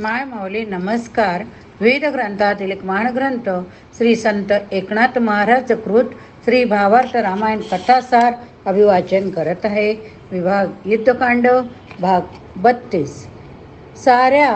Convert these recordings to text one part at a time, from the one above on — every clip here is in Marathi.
माय माऊली नमस्कार. वेद ग्रंथातील एक महान ग्रंथ श्री संत एकनाथ महाराज कृत श्री भावार्थ रामायण कथासार अभिवाचन करत आहे. विभाग युद्धकांड भाग 32. साऱ्या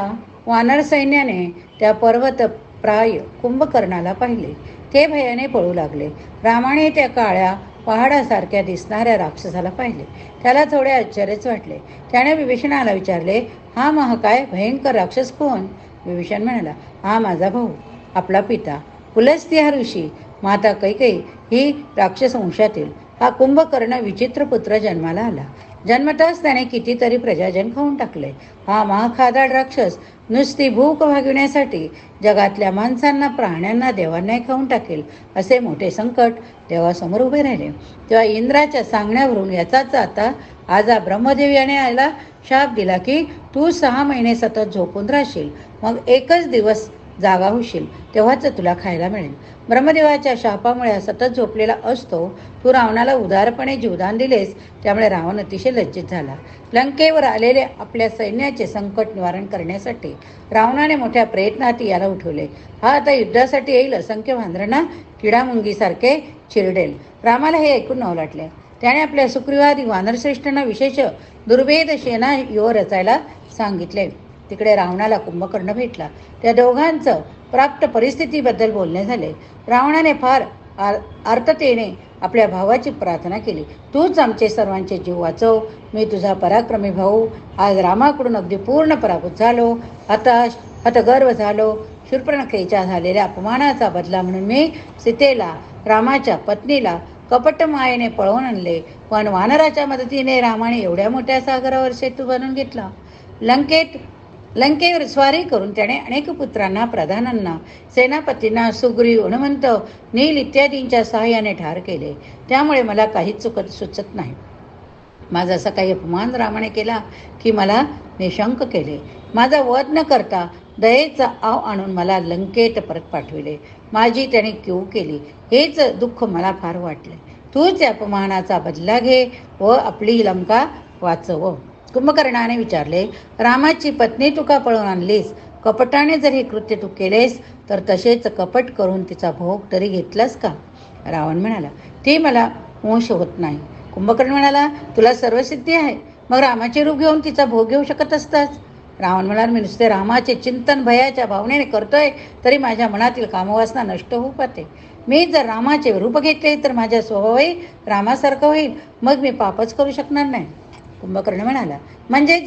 वानर सैन्याने त्या पर्वत प्राय कुंभकर्णाला पाहिले. ते भयाने पळू लागले. रामाने त्या काळ्या पहाडासारख्या दिसणाऱ्या राक्षसाला पाहिले. त्याला थोडे आश्चर्यच वाटले. त्याने विभीषणाला विचारले, हा महाकाय भयंकर राक्षस कोण? विभीषण म्हणाला, हा माझा भाऊ, आपला पिता पुलस्त्य हा ऋषी, माता कैकेयी ही राक्षस वंशातील. हा कुंभकर्ण विचित्र पुत्र जन्माला आला. जन्मताच त्याने कितीतरी प्रजाजन खाऊन टाकले. हा महाखादाड राक्षस नुसती भूक भागविण्यासाठी जगातल्या माणसांना, प्राण्यांना, देवांनाही खाऊन टाकेल असे मोठे संकट देवासमोर उभे राहिले. तेव्हा इंद्राच्या सांगण्यावरून याचाच आता आज ब्रह्मदेव याने याला शाप दिला की तू 6 महिने सतत झोपून राहशील, मग एकच दिवस जागा होशील, तेव्हाच तुला खायला मिळेल. ब्रह्मदेवाच्या शापामुळे सतत झोपलेला असतो. तू रावणाला उदारपणे जीवदान दिलेस, त्यामुळे रावण अतिशय लज्जित झाला. लंकेवर आलेले आपल्या सैन्याचे संकट निवारण करण्यासाठी रावणाने मोठ्या प्रयत्नात याला उठवले. हा आता युद्धासाठी येईल, असंख्य वानरांना किडामुंगीसारखे चिरडेल. रामाला हे ऐकून नवलाटले. त्याने आपल्या सुग्रीवादी वानरश्रेष्ठांना विशेष दुर्भेद सेना युव रचायला सांगितले. तिकडे रावणाला कुंभकर्ण भेटला. त्या दोघांचं प्राप्त परिस्थितीबद्दल बोलणे झाले. रावणाने फार आर्ततेने आपल्या भावाची प्रार्थना केली. तूच आमचे सर्वांचे जीव वाचव. मी तुझा पराक्रमी भाऊ आज रामाकडून अगदी पूर्ण पराभूत झालो. हताश हतगर्व झालो. शूर्पणखेच्या झालेल्या अपमानाचा बदला म्हणून मी सीतेला, रामाच्या पत्नीला कपट मायेने पळवून आणले. पण वानराच्या मदतीने रामाने एवढ्या मोठ्या सागरावर सेतू बनवून घेतला. लंकेवर स्वारी करून त्याने अनेक पुत्रांना, प्रधानांना, सेनापतींना सुग्रीव, हनुमंत, नील इत्यादींच्या सहाय्याने ठार केले. त्यामुळे मला काहीच सुचत नाही. माझा असा काही अपमान रामाने केला की मला निशंक केले. माझा वध न करता दयेचा आव आणून मला लंकेत परत पाठविले. माझी त्याने कीव केली. हेच दुःख मला फार वाटले. तूच या अपमानाचा बदला घे व आपली लंका वाचव. कुंभकर्णाने विचारले, रामाची पत्नी तू का पळून आणलीस? कपटाने जर हे कृत्य तू केलेस तर तसेच कपट करून तिचा भोग तरी घेतलास का? रावण म्हणाला, ती मला वंश होत नाही. कुंभकर्ण म्हणाला, तुला सर्वसिद्धी आहे, मग रामाचे रूप घेऊन तिचा भोग घेऊ शकत असतास. रावण म्हणाला, मी नुसते रामाचे चिंतन भयाच्या भावनेने करतोय तरी माझ्या मनातील कामवासना नष्ट होऊ पाहते. मी जर रामाचे रूप घेतले तर माझ्या स्वभावही रामासारखं होईल, मग मी पापच करू शकणार नाही. कुंभकर्ण म्हणाला, म्हणजे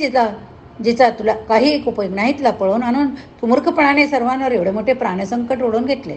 जिचा तुला काही एक उपयोग नाही तिला पळवून आणून तू मूर्खपणाने सर्वांवर एवढे मोठे प्राणसंकट ओढून घेतले.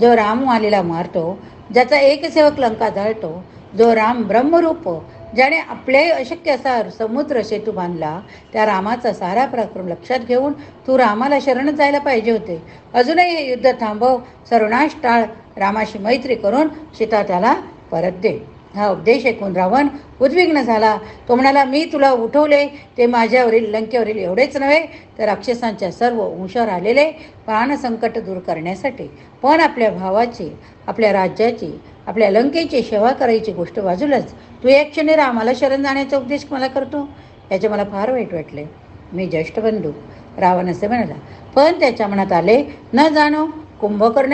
जो राम मालीला मारतो, ज्याचा एक सेवक लंका जाळतो, जो राम ब्रह्मरूप, ज्याने आपले अशक्य असा समुद्र सेतू बांधला, त्या रामाचा सारा पराक्रम लक्षात घेऊन तू रामाला शरण जायला पाहिजे होते. अजूनही हे युद्ध थांबव, सर्वनाश टाळ, रामाशी मैत्री करून सीता त्याला परत दे. हा उपदेश ऐकून रावण उद्विग्न झाला. तो म्हणाला, मी तुला उठवले ते माझ्यावरील, लंकेवरील एवढेच नव्हे तर राक्षसांच्या सर्व वंशावर आलेले प्राणसंकट दूर करण्यासाठी. पण आपल्या भावाची, आपल्या राज्याची, आपल्या लंकेची सेवा करायची गोष्ट बाजूलाच तू एक क्षणी रामाला शरण जाण्याचा उपदेश मला करतो. याचे मला फार वाईट वाटले. मी ज्येष्ठ बंधू, रावण असे म्हणाला. पण त्याच्या मनात आले, न जाणो कुंभकर्ण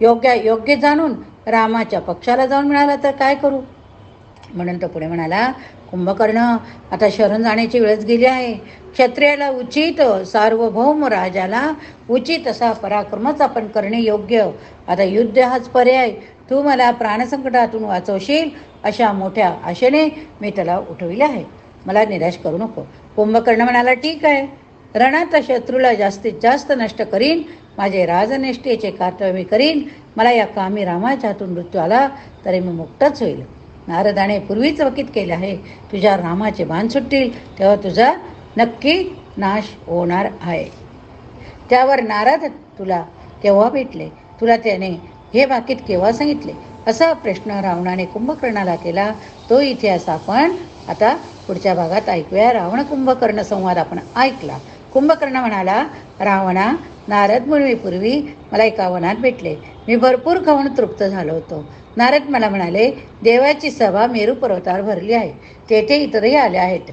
योग्य जाणून रामाच्या पक्षाला जाऊन मिळाला तर काय करू? म्हणून तो पुढे म्हणाला, कुंभकर्ण, आता शरण जाण्याची वेळच गेली आहे. क्षत्रियाला उचित, सार्वभौम राजाला उचित असा पराक्रमच आपण करणे योग्य. आता युद्ध हाच पर्याय. तू मला प्राणसंकटातून वाचवशील अशा मोठ्या आशेने मी त्याला उठविले आहे. मला निराश करू नको. कुंभकर्ण म्हणाला, ठीक आहे, रणात शत्रूला जास्तीत जास्त नष्ट करीन. माझे राजनिष्ठेचे कर्तव्य मी करीन. मला या कामी रामाच्या हातून मृत्यू आला तरी मी मुक्तच होईल. नारदाने पूर्वीच वकीत केले आहे, तुझ्या रामाचे बाण सुटतील तेव्हा तुझा नक्की नाश होणार आहे. त्यावर नारद तुला केव्हा भेटले? तुला त्याने हे वाक्य केव्हा सांगितले? असा प्रश्न रावणाने कुंभकर्णाला केला. तो इतिहास आपण आता पुढच्या भागात ऐकूया. रावण कुंभकर्ण संवाद आपण ऐकला. कुंभकर्ण म्हणाला, रावणा, नारद मुनीपूर्वी मला एका वनात भेटले. मी भरपूर खाऊन तृप्त झालो होतो. नारद मला म्हणाले, देवाची सभा मेरू पर्वतावर भरली आहे, तेथे इतरही आले आहेत.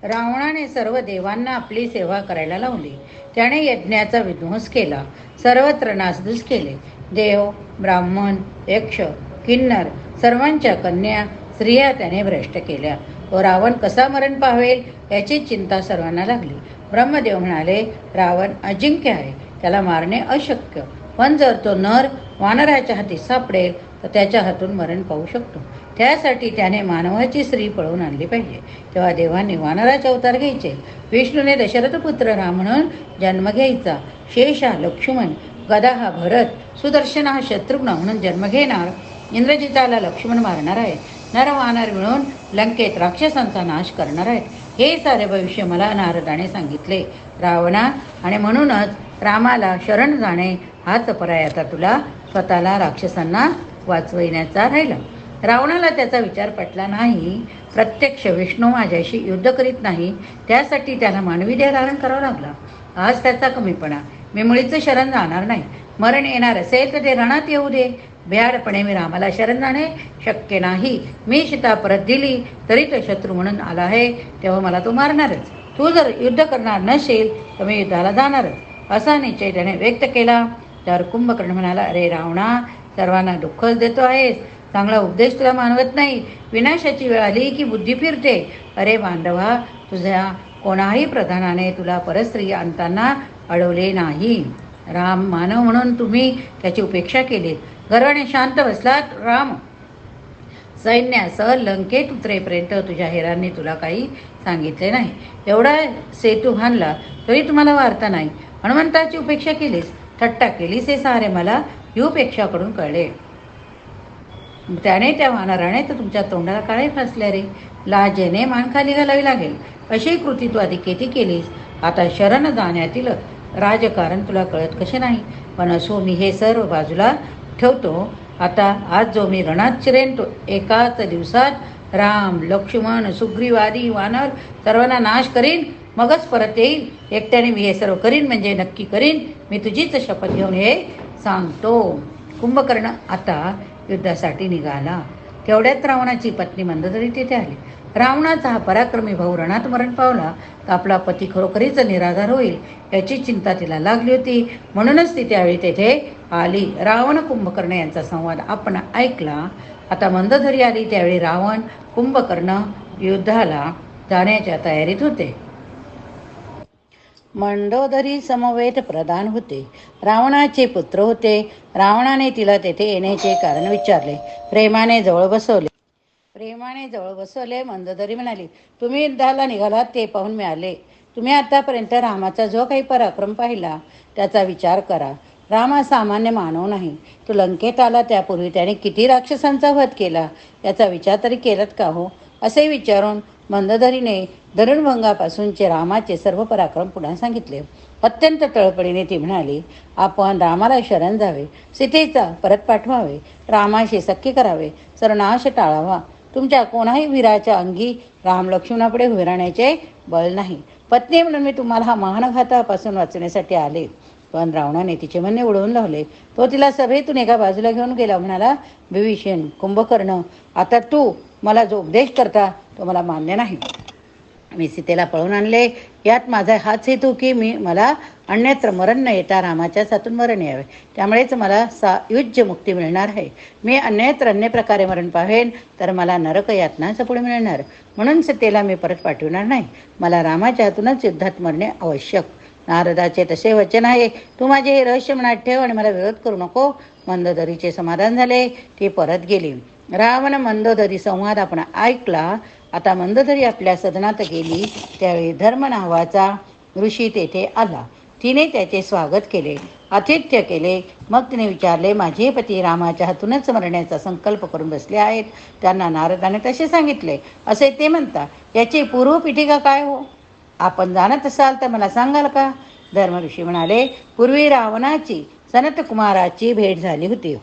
रावणाने सर्व देवांना आपली सेवा करायला लावली. त्याने यज्ञाचा विध्वंस केला, सर्वत्र नासधूस केले. देव, ब्राह्मण, यक्ष, किन्नर सर्वांच्या कन्या स्त्रिया त्याने भ्रष्ट केल्या. तो रावण कसा मरण पावेल याची चिंता सर्वांना लागली. ब्रह्मदेव म्हणाले, रावण अजिंक्य आहे, त्याला मारणे अशक्य, पण जर तो नर वानराच्या हाती सापडेल तर त्याच्या हातून मरण पाहू शकतो. त्यासाठी त्याने मानवाची स्त्री पळवून आणली पाहिजे. तेव्हा देवांनी वानराचे अवतार घ्यायचे. विष्णूने दशरथ पुत्र राम म्हणून जन्म घ्यायचा. शेष हा लक्ष्मण, गदा हा भरत, सुदर्शन हा शत्रुघ्न म्हणून जन्म घेणार. इंद्रजिताला लक्ष्मण मारणार आहे. नर वानर मिळून लंकेत राक्षसांचा नाश करणार आहेत. हे सारे भविष्य मला नारदाने सांगितले रावणा, आणि म्हणूनच रामाला शरण जाणे हाच पर्याय आता तुला स्वतःला राक्षसांना वाचविण्याचा राहिला. रावणाला त्याचा विचार पटला नाही. प्रत्यक्ष विष्णू माझ्याशी युद्ध करीत नाही, त्यासाठी त्याला मानवी देह धारण करावा लागला. आज त्याचा कमीपणा. मी मुळीच शरण जाणार नाही. मरण येणार असेल तर ते रणात येऊ दे. भ्याडपणे मी रामाला शरण जाणे शक्य नाही. मी सीता परत दिली तरी तो शत्रू म्हणून आला आहे, तेव्हा मला तो मारणारच. तू जर युद्ध करणार नसेल तर मी युद्धाला जाणारच, असा निश्चय त्याने व्यक्त केला. तर कुंभकर्ण म्हणाला, अरे रावणा, सर्वांना दुःखच देतो आहेस. चांगला उपदेश तुला मानवत नाही. विनाशाची वेळ आली की बुद्धी फिरते. अरे बांधवा, तुझ्या कोणाही प्रधानाने तुला परस्त्री आणताना अडवले नाही. राम मानव म्हणून तुम्ही त्याची उपेक्षा केली. गर्वाने शांत बसलात. राम सैन्यासह लंकेत उतरेपर्यंत तुझ्या हेरांनी तुला काही सांगितले नाही. एवढा सेतू बांधला तरी तुम्हाला वार्ता नाही. हनुमंताची उपेक्षा केलीस, थट्टा केलीस, हे सारे मला युपेक्षाकडून कळले. त्याने त्या वानराने तर तुमच्या तोंडाला काळे फासले रे. लाजेने मान खाली घालावी लागेल अशी कृती तू आधी किती केलीस. आता शरण जाण्यातील राजकारण तुला कळत कसे नाही. पण असो, मी हे सर्व बाजूला ठेवतो. आता आज जो मी रणात शिरेन तो एकाच दिवसात राम, लक्ष्मण, सुग्रीव आदी वानर सर्वांना नाश करीन, मगच परत येईल. एकट्याने मी हे सर्व करीन म्हणजे नक्की करीन. मी तुझीच शपथ घेऊन हे सांगतो. कुंभकर्ण आता युद्धासाठी निघाला. तेवढ्यात रावणाची पत्नी मंदोदरी तिथे आली. रावणाचा हा पराक्रमी भाऊ रणात मरण पावला तर आपला पती खरोखरीच निराधार होईल याची चिंता तिला लागली होती. म्हणूनच ती त्यावेळी तेथे आली. रावण कुंभकर्ण यांचा संवाद आपण ऐकला. आता मंदोदरी आली. त्यावेळी रावण कुंभकर्ण युद्धाला जाण्याच्या तयारीत होते. मंडोदरी समवेत प्रधान होते. रावणाचे पुत्र होते. रावणाने तिला तेथे येण्याचे कारण विचारले. प्रेमाने जवळ बसवले. मंदोदरी म्हणाली, तुम्ही युद्धाला निघालात ते पाहून मी आले. तुम्ही आतापर्यंत रामाचा जो काही पराक्रम पाहिला त्याचा विचार करा. राम हा सामान्य मानव नाही. तो लंकेत आला त्यापूर्वी त्याने किती राक्षसांचा वध केला याचा विचार तरी केलात का हो. असे विचारून मंदोदरीने धनुर्भंगापासूनचे रामाचे सर्व पराक्रम पुन्हा सांगितले. अत्यंत तळपडीने ती म्हणाली, आपण रामाला शरण जावे, सीतेचा परत पाठवावे, रामाशी सख्य करावे, सरनाश टाळावा. तुमच्या कोणाही वीराच्या अंगी राम लक्ष्मणापुढे उभे राहण्याचे बळ नाही. पत्नी म्हणून मी तुम्हाला हा महानघातापासून वाचवण्यासाठी आले. पण रावणाने तिचे म्हणणे उडवून लावले. तो तिला सभेतून एका बाजूला घेऊन गेला. म्हणाला, विभीषण, कुंभकर्ण, आता तू मला जो उपदेश करता तो मला मान्य नाही. मी सीतेला पळवून आणले, यात माझा हाच हेतू की मला अन्यत्र मरण न येता रामाच्याच हातून मरण यावे. त्यामुळेच मला सायुज्य मुक्ती मिळणार आहे. मी अन्यत्र अन्य प्रकारे मरण पावेन तर मला नरक यातनाच पुढे मिळणार. म्हणून सीतेला मी परत पाठविणार नाही. मला रामाच्या हातूनच युद्धात मरणे आवश्यक. नारदाचे तसे वचन आहे. तू माझे हे रहस्य मनात ठेव आणि मला विरोध करू नको. मंदोदरीचे समाधान झाले. ती परत गेली. रावण मंदोदरी संवाद आपण ऐकला. आता मंदोदरी आपल्या सदनात गेली. त्यावेळी धर्म नावाचा ऋषी तेथे आला. तिने त्याचे स्वागत केले, आतिथ्य केले. मग तिने विचारले, माझे पती रामाच्या हातूनच मरण्याचा संकल्प करून बसले आहेत. त्यांना नारदाने तसे सांगितले असे ते म्हणता. याची पूर्वपीठिका काय हो? आपण जाणत असाल तर मला सांगाल का? धर्मऋषी म्हणाले, पूर्वी रावणाची सनत कुमाराची भेट झाली होती.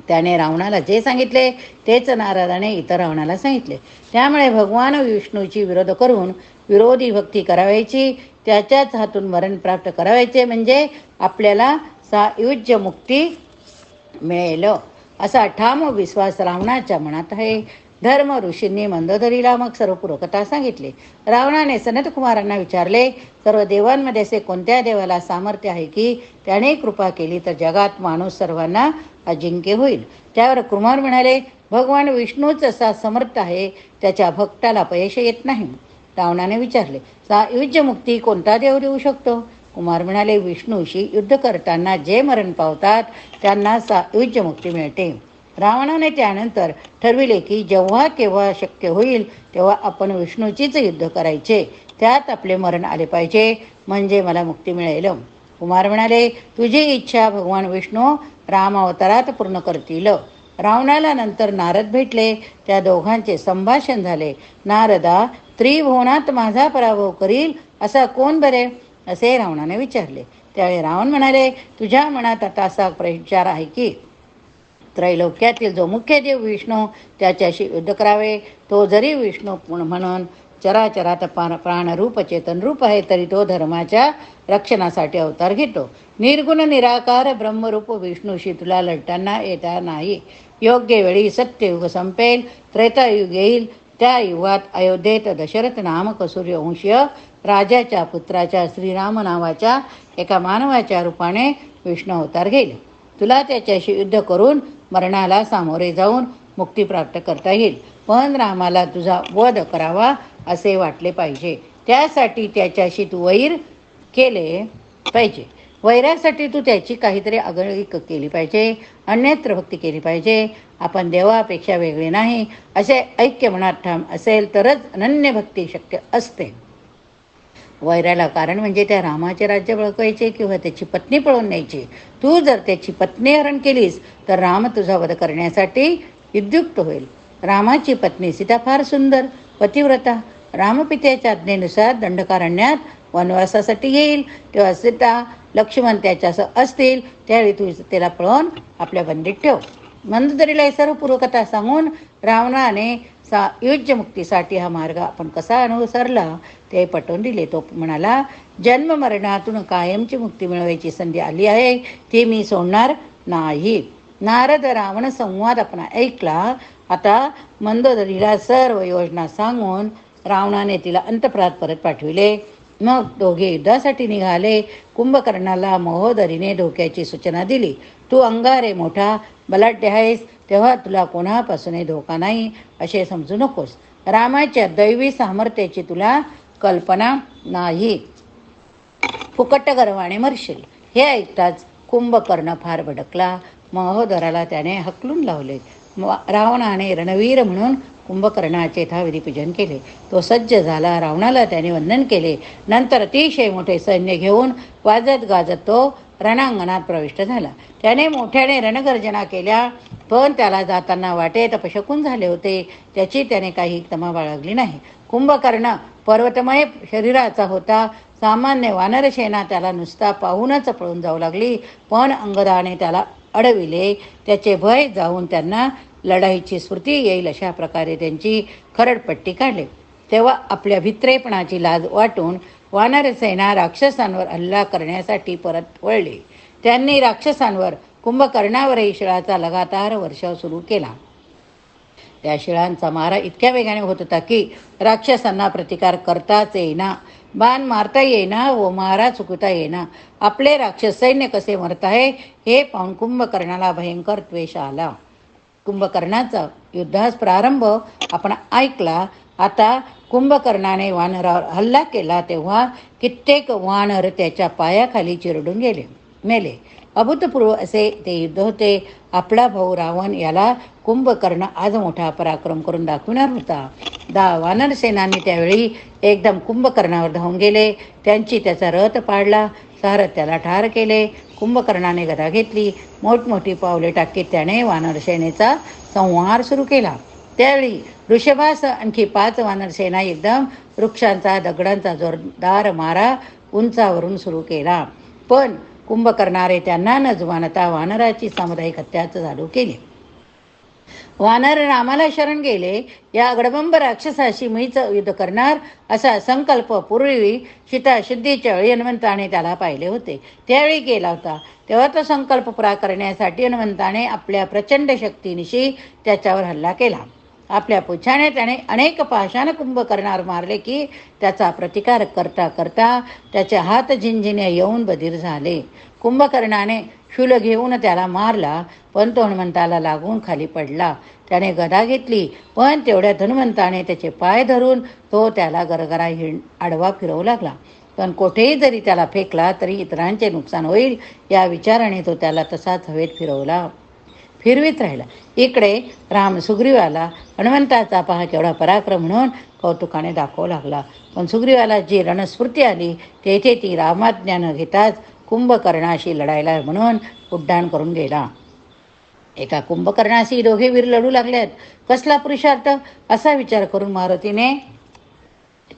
त्याने रावणाला जे सांगितले तेच नारदाने इतर रावणाला सांगितले. त्यामुळे भगवान विष्णूची विरोध करून विरोधी भक्ती करावायची, त्याच्याच हातून मरण प्राप्त करावायचे, म्हणजे आपल्याला सायुज्य मुक्ती मिळेल असा ठाम विश्वास रावणाच्या मनात आहे. धर्म ऋषींनी मंदोदरीला मग सर्व पूर्वकथा सांगितली. रावणाने सनतकुमारांना विचारले, सर्व देवांमध्ये असे कोणत्या देवाला सामर्थ्य आहे की त्याने कृपा केली तर जगात माणूस सर्वांना अजिंक्य होईल? त्यावर कुमार म्हणाले, भगवान विष्णूच असा समर्थ आहे, त्याच्या भक्ताला अपयश येत नाही. रावणाने विचारले, सायुज्य मुक्ती कोणता देव देऊ शकतो? कुमार म्हणाले, विष्णूशी युद्ध करताना जे मरण पावतात त्यांना सायुज्य मुक्ती मिळते. रावणाने त्यानंतर ठरविले की जेव्हा केव्हा शक्य होईल तेव्हा आपण विष्णूचीच युद्ध करायचे, त्यात आपले मरण आले पाहिजे, म्हणजे मला मुक्ती मिळेल. कुमार म्हणाले, तुझी इच्छा भगवान विष्णू राम अवतारात पूर्ण करतील. रावणाला नंतर नारद भेटले. त्या दोघांचे संभाषण झाले. नारदा, त्रिभुवनात माझा पराभव करील असा कोण बरे, असे रावणाने विचारले. त्यावेळी रावण म्हणाले, तुझ्या मनात आता असा विचार आहे की त्रैलोक्यातील जो मुख्य देव विष्णू त्याच्याशी युद्ध करावे. तो जरी विष्णू म्हणून चराचरात प्राणरूप चेतनरूप आहे तरी तो धर्माच्या रक्षणासाठी अवतार घेतो. निर्गुण निराकार ब्रह्मरूप विष्णूशी तुला लढताना येता नाही. योग्य वेळी सत्ययुग संपेल, त्रेतायुग येईल. त्या युगात अयोध्येत दशरथ नामक सूर्यवंशीय राजाच्या पुत्राच्या श्रीराम नावाच्या एका मानवाच्या रूपाने विष्णू अवतार घेईल. तुला त्याच्याशी युद्ध करून मरणाला सामोरे जाऊन मुक्ती प्राप्त करता येईल. पण रामाला तुझा वध करावा असे वाटले पाहिजे. त्यासाठी त्याच्याशी तू वैर केले पाहिजे. वैरासाठी तू त्याची काहीतरी आगळी केली पाहिजे, अन्यत्र भक्ती केली पाहिजे. आपण देवापेक्षा वेगळे नाही असे ऐक्य मनात ठाम असेल तरच अनन्य भक्ती शक्य असते. वैराला कारण म्हणजे त्या रामाचे राज्य बळकायचे किंवा त्याची पत्नी पळवून न्यायची. तू जर त्याची पत्नी हरण केलीस तर राम तुझा वध करण्यासाठी युद्युक्त होईल. रामाची पत्नी सीता फार सुंदर पतिव्रता. रामपित्याच्या आज्ञेनुसार दंडकारण्यात वनवासासाठी येईल. तेव्हा सीता लक्ष्मण त्याच्यासह असतील. त्यावेळी तू त्याला पळवून आपल्या बंदीत ठेव. मंदोदरीला हे सर्व पूर्वकथा सांगून रावणाने सायुज्य मुक्तीसाठी हा मार्ग आपण कसा अनुसरला ते पटवून दिले. तो म्हणाला, जन्म मरणातून कायमची मुक्ती मिळवायची संधी आली आहे, ती मी सोडणार नाही. नारद रावण संवाद आपण ऐकला. आता मंदोदरीला सर्व योजना सांगून रावणाने तिला अंतःपुरात परत पाठविले. मग दोघे युद्धासाठी निघाले. कुंभकर्णाला महोदरीने धोक्याची सूचना दिली. तू अंगारे मोठा बलाढ्य आहेस, तेव्हा तुला कोणापासूनही धोका नाही असे समजू नकोस. रामाच्या दैवी सामर्थ्याची तुला कल्पना नाही. फुकट गर्वाने मरशील. हे ऐकताच कुंभकर्ण फार भडकला. महोदराला त्याने हकलून लावले. रावणाने रणवीर म्हणून कुंभकर्णाचे यथाविधी पूजन केले. तो सज्ज झाला. रावणाला त्याने वंदन केले. नंतर अतिशय मोठे सैन्य घेऊन वाजत गाजत तो रणांगणात प्रविष्ट झाला. त्याने मोठ्याने रणगर्जना केल्या, पण त्याला जाताना वाटेत अपशकून झाले होते. त्याची त्याने काही तमा बाळगली नाही. कुंभकर्ण पर्वतमय शरीराचा होता. सामान्य वानरसेना त्याला नुसता पाहूनच पळून जाऊ लागली, पण अंगदाने त्याला अडविले. त्याचे भय जाऊन त्यांना लढाईची स्मृती येईल अशा प्रकारे त्यांची खरडपट्टी काढली. तेव्हा आपल्या भित्रेपणाची लाज वाटून वानरसेना राक्षसांवर हल्ला करण्यासाठी परत वळली. त्यांनी राक्षसांवर कुंभकर्णावरही शिळाचा लगातार वर्षाव सुरू केला. त्या शिळांचा मारा इतक्या वेगाने होत होता की राक्षसांना प्रतिकार करताच येईना, बाण मारता येईना व मारा चुकता येईना. आपले राक्षस सैन्य कसे मरत आहे हे पाहून कुंभकर्णाला भयंकर द्वेष आला. कुंभकर्णाचा युद्धास प्रारंभ आपण ऐकला. आता कुंभकर्णाने वानरावर हल्ला केला तेव्हा कित्येक वानर त्याच्या पायाखाली चिरडून मेले. अभूतपूर्व असे ते युद्ध होते. आपला भाऊ रावण याला कुंभकर्ण आज मोठा पराक्रम करून दाखविणार होता. वानर सेनानी त्यावेळी एकदम कुंभकर्णावर धावून गेले. त्यांची त्याचा रथ पाडला. सारथ त्याला ठार केले. कुंभकर्णाने गदा घेतली. मोठमोठी पावले टाकीत त्याने वानरसेनेचा संहार सुरू केला. त्यावेळी ऋषभास आणखी 5 वानरसेना एकदम वृक्षांचा दगडांचा जोरदार मारा उंचावरून सुरू केला. पण कुंभकर्णाने त्यांना न जुमानता वानराची सामुदायिक हत्या चालू केली. वानर रामाला शरण गेले. या गडबंब राक्षसाशी मीच युद्ध करणार असा संकल्प पूर्वी सीताशुद्धीच्या वेळी हनुमंताने त्याला पाहिले होते. त्यावेळी केला होता. तेव्हा तो संकल्प पुरा करण्यासाठी हनुमंताने आपल्या प्रचंड शक्तीनिशी त्याच्यावर हल्ला केला. आपल्या पुच्छाने त्याने अनेक पाषाण कुंभकर्णावर मारले की त्याचा प्रतिकार करता करता त्याचे हात झिंझिने येऊन बधीर झाले. कुंभकर्णाने शूल घेऊन त्याला मारला, पण तो हनुमंताला लागून खाली पडला. त्याने गदा घेतली, पण तेवढ्या हनुमंताने त्याचे पाय धरून तो त्याला गरगरा आडवा फिरवू लागला. पण कोठेही जरी त्याला फेकला तरी इतरांचे नुकसान होईल या विचाराने तो त्याला तसाच हवेत फिरवीत राहिला. इकडे राम सुग्रीवाला हनुमंताचा पहा केवढा पराक्रम म्हणून कौतुकाने दाखवू लागला. पण सुग्रीवाला जी रणस्फूर्ती आली तेथे ती रामाज्ञा न घेताच कुंभकर्णाशी लढायला म्हणून उड्डाण करून गेला. एका कुंभकर्णाशी दोघे वीर लढू लागलेत. कसला पुरुषार्थ असा विचार करून मारुतीने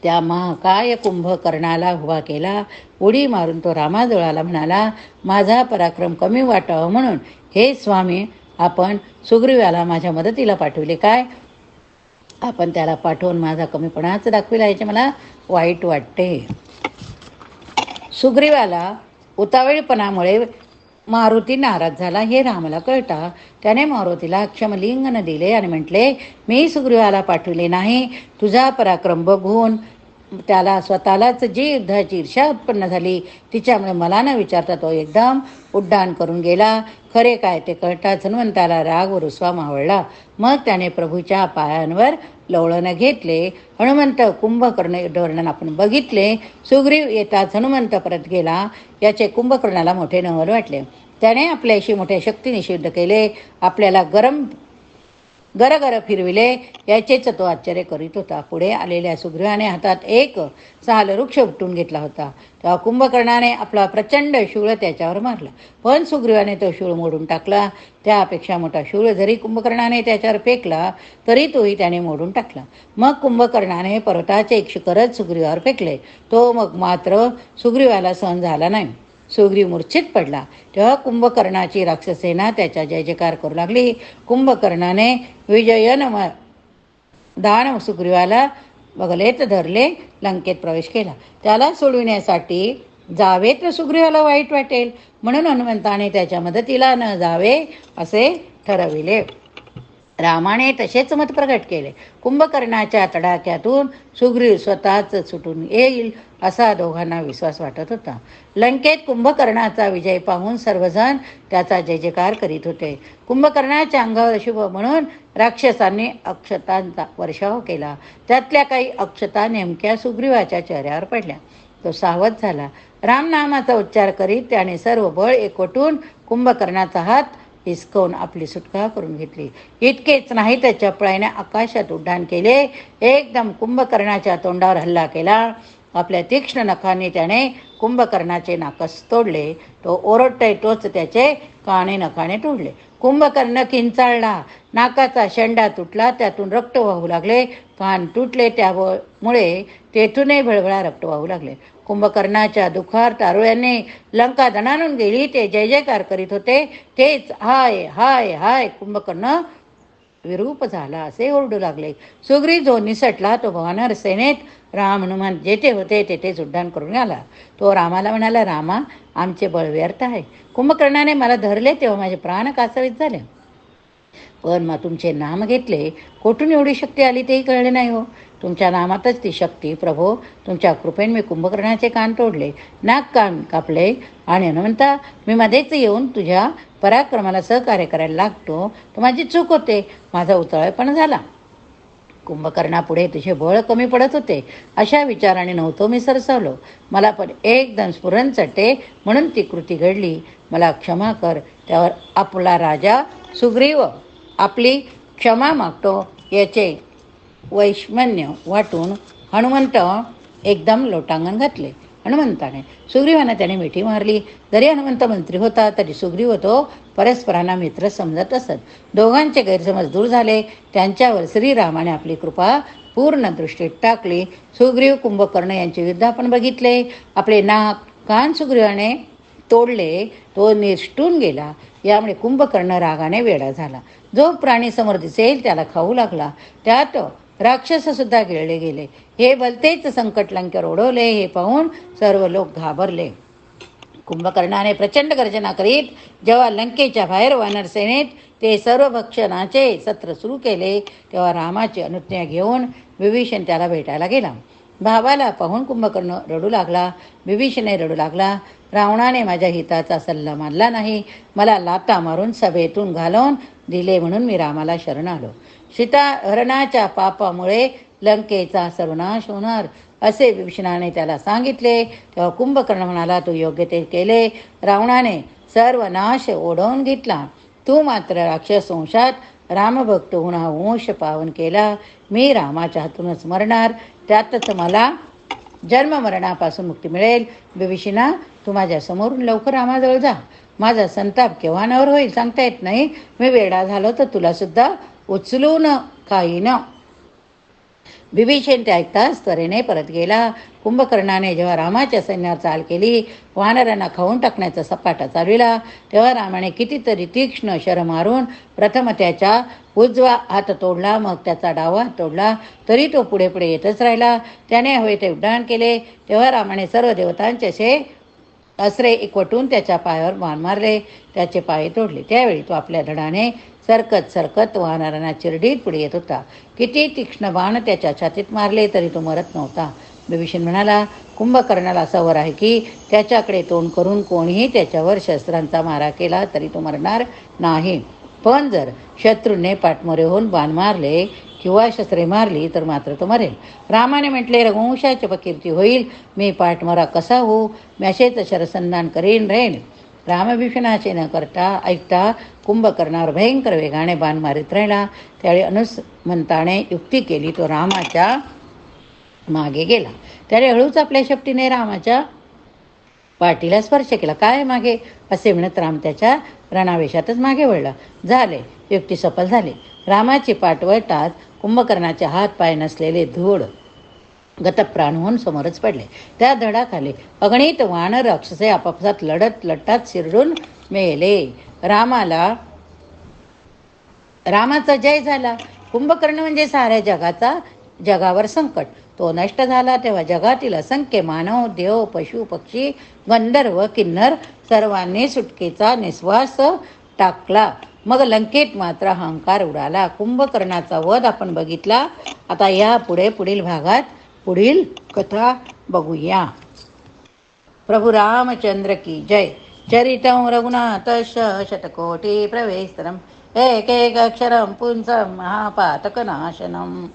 त्या महाकाय कुंभकर्णाला उभा केला. उडी मारून तो रामाजवळ आला, म्हणाला, माझा पराक्रम कमी वाटावा म्हणून हे स्वामी आपण सुग्रीवाला माझ्या मदतीला पाठविले काय? आपण त्याला पाठवून माझा कमीपणाच दाखविला याचे मला वाईट वाटते. सुग्रीवाला उतावळीपणामुळे मारुती नाराज झाला हे रामाला कळता त्याने मारुतीला क्षमलिंगन दिले आणि म्हटले, मी सुग्रीवाला पाठविले नाही. तुझा पराक्रम बघून त्याला स्वतःलाच जी युद्धाची ईर्ष्या उत्पन्न झाली तिच्यामुळे मला न विचारता तो एकदम उड्डाण करून गेला. खरे काय ते कळताच हनुमंताला राग व रुसवा मावळला. मग त्याने प्रभूच्या पायांवर लोळण घेतले. हनुमंत कुंभकर्ण युद्धवर्णन आपण बघितले. सुग्रीव येताच हनुमंत परत गेला याचे कुंभकर्णाला मोठे नवल वाटले. त्याने आपल्याशी मोठ्या शक्तीने युद्ध केले, आपल्याला गरगर फिरविले याचेच तो आश्चर्य करीत होता. पुढे आलेल्या सुग्रीवाने हातात एक साल वृक्ष उपटून घेतला होता. तेव्हा कुंभकर्णाने आपला प्रचंड शूळ त्याच्यावर मारला, पण सुग्रीवाने तो शूळ मोडून टाकला. त्यापेक्षा मोठा शूळ जरी कुंभकर्णाने त्याच्यावर फेकला तरी तोही त्याने मोडून टाकला. मग कुंभकर्णाने पर्वताचे एक शिखरच सुग्रीवावर फेकले. तो मग मात्र सुग्रीवाला सहन झाला नाही. सुग्रीव मूर्छित पडला. तेव्हा कुंभकर्णाची राक्षसेना त्याच्या जय जयकार करू लागली. कुंभकर्णाने विजयन दान सुग्रीवाला बगलेत धरले, लंकेत प्रवेश केला. त्याला सोडविण्यासाठी जावे तर सुग्रीवाला वाईट वाटेल म्हणून हनुमंताने त्याच्या मदतीला न जावे असे ठरविले. रामाने तसेच मत प्रकट केले. कुंभकर्णाच्या तडाख्यातून सुग्रीव स्वतःच सुटून येईल असा दोघांना विश्वास वाटत होता. लंकेत कुंभकर्णाचा विजय पाहून सर्वजण त्याचा जय जयकार करीत होते. कुंभकर्णाच्या अंगावर शुभ म्हणून राक्षसांनी अक्षतांचा वर्षाव केला. त्यातल्या काही अक्षता नेमक्या सुग्रीवाच्या चेहऱ्यावर पडल्या. तो सावध झाला. रामनामाचा उच्चार करीत त्याने सर्व बळ एकवटून कुंभकर्णाचा हात हिसकवून आपली सुटका करून घेतली. इतकेच नाही तर चपळाईने आकाशात उड्डाण केले. एकदम कुंभकर्णाच्या तोंडावर हल्ला केला. आपल्या तीक्ष्ण नखाने त्याने कुंभकर्णाचे नाकस तोडले. तो ओरडतोय तोच त्याचे काने नखाने तोडले. कुंभकर्ण किंचाळला, नाकाचा शेंडा तुटला, त्यातून रक्त वाहू लागले. कान तुटले, त्यामुळे तेथूनही भळभळा रक्त वाहू लागले. कुंभकर्णाच्या दुखार तारुळ्याने लंका दणाणून गेली. ते जय जयकार करीत होते तेच हाय हाय हाय कुंभकर्ण विरूप झाला असे ओरडू लागले. सुग्रीव जो निसटला तो वानर सेनेत राम हनुमान जेथे होते तेथेच उड्डाण करून आला. तो रामाला म्हणाला, रामा आमचे बळ व्यर्थ आहे. कुंभकर्णाने मला धरले तेव्हा माझे प्राण कासावीस झाले, पण मग तुमचे नाम घेतले कोठून एवढी शक्ती आली तेही कळले नाही हो. तुमच्या नामातच ती शक्ती. प्रभो तुमच्या कृपेने मी कुंभकर्णाचे कान तोडले, नाक कापले आणि हनुमंता मी मध्येच येऊन तुझ्या पराक्रमाला सहकार्य करायला लागतो तर माझी चूक होते, माझा उतळेपणा झाला. कुंभकर्णापुढे तुझे बळ कमी पडत होते अशा विचाराने नव्हतो मी सरसावलो. मला पण एकदम स्फुरण चटते म्हणून ती कृती घडली. मला क्षमा कर. त्यावर आपला राजा सुग्रीव आपली क्षमा मागतो याचे वैषम्य वाटून हनुमंत एकदम लोटांगण घातले. हनुमंताने सुग्रीवाने त्याने मिठी मारली. जरी हनुमंत मंत्री होता तरी सुग्रीव तो परस्परांना मित्र समजत असत. दोघांचे गैरसमज दूर झाले. त्यांच्यावर श्रीरामाने आपली कृपा पूर्ण दृष्टीत टाकली. सुग्रीव कुंभकर्ण यांचे युद्ध आपण बघितले. आपले नाक कान सुग्रीवाने तोडले. तो निसटून गेला. यामुळे कुंभकर्ण रागाने वेडा झाला. जो प्राणी समोर दिसेल त्याला खाऊ लागला. त्यात राक्षस सुद्धा गिळले गेले. हे भलतेच संकट लंकेवर ओढवले हे पाहून सर्व लोक घाबरले. कुंभकर्णाने प्रचंड गर्जना करीत जेव्हा लंकेच्या बाहेर वानर सेनेत ते सर्व भक्षणाचे सत्र सुरू केले, तेव्हा रामाची अनुज्ञा घेऊन विभीषण त्याला भेटायला गेला. भावाला पाहून कुंभकर्ण रडू लागला. विभीषणही रडू लागला. रावणाने माझ्या हिताचा सल्ला मानला नाही, मला लाथा मारून सभेतून घालवून दिले, म्हणून मी रामाला शरण आलो. सीताहरणाच्या पापामुळे लंकेचा सर्वनाश होणार असे विभीषणाने त्याला सांगितले. तेव्हा कुंभकर्ण म्हणाला, तू योग्य ते केले. रावणाने सर्वनाश ओढवून घेतला, तू मात्र राक्षस वंशात रामभक्त होऊन हा वंश पावन केला. मी रामाच्या हातूनच मरणार, त्यातच मला जन्म मरणापासून मुक्ती मिळेल. विभीषणा, तू माझ्या समोरून लवकर रामाजवळ जा. माझा संताप केव्हा नवर होईल सांगता येत नाही. मी वेडा झालो तर तुला सुद्धा उचलून खाईन. विभीषण ते ऐकताच त्वरेने परत गेला. कुंभकर्णाने जेव्हा रामाच्या सैन्यावर चाल केली, वानरांना खाऊन टाकण्याचा सपाटा चालविला, तेव्हा रामाने कितीतरी तीक्ष्ण शर मारून प्रथम त्याच्या उजवा हात तोडला, मग त्याचा डावा हात तोडला, तरी तो पुढे पुढे येतच राहिला. त्याने हवे ते उड्डाण केले. तेव्हा रामाने सर्व देवतांचे असे अस्त्रे एकवटून त्याच्या पायावर बाण मारले, त्याचे पाय तोडले. त्यावेळी तो आपल्या धडाने सरकत सरकत वानरांना चिरडीत पुढे येत होता. किती तीक्ष्ण बाण त्याच्या छातीत मारले तरी तो मरत नव्हता. विभीषण म्हणाला, कुंभकर्णाला सवर आहे की त्याच्याकडे तोंड करून कोणीही त्याच्यावर शस्त्रांचा मारा केला तरी तो मरणार नाही, पण जर शत्रूने पाठमोरे होऊन बाण मारले किंवा शस्त्रे मारली तर मात्र तो मरेल. रामाने म्हटले, रघुवंशाची अपकीर्ती होईल, मी पाठमोरा कसा होऊ, मी असेच शरसंधान करीन राहीन. रामविभीषणाचे न करता ऐकता कुंभकर्णावर भयंकर वेगाने बाण मारित राहिला. त्यावेळी अनुमंताने युक्ती केली, तो रामाच्या मागे गेला. त्याने हळूच आपल्या शेपटीने रामाच्या पाठीला स्पर्श केला. काय मागे असे म्हणत राम त्याच्या रणावेशातच मागे वळला. झाले, युक्ती सफल झाली. रामाची पाठ वळताच कुंभकर्णाचे हात पाय नसलेले धूळ गतप्राण होऊन समोरच पडले. त्या धडाखाली अगणित वानर राक्षसे आपापसात लढत लढतात शिरडून मेले. रामाचा जय झाला. कुंभकर्ण म्हणजे साऱ्या जगावर संकट. तो नष्ट झाला तेव्हा जगातील असंख्य मानव, देव, पशु, पक्षी, गंधर्व, किन्नर सर्वांनी सुटकेचा निश्वास टाकला. मग लंकेत मात्र अहंकार उडाला. कुंभकर्णाचा वध आपण बघितला. आता या पुढील भागात पुढील कथा बघूया. प्रभु रामचंद्र की जय. चरितं रघुनाथस्य शतकोटी प्रवेस्तरम् एकैकाक्षरं पुंसं महापातकनाशनम्.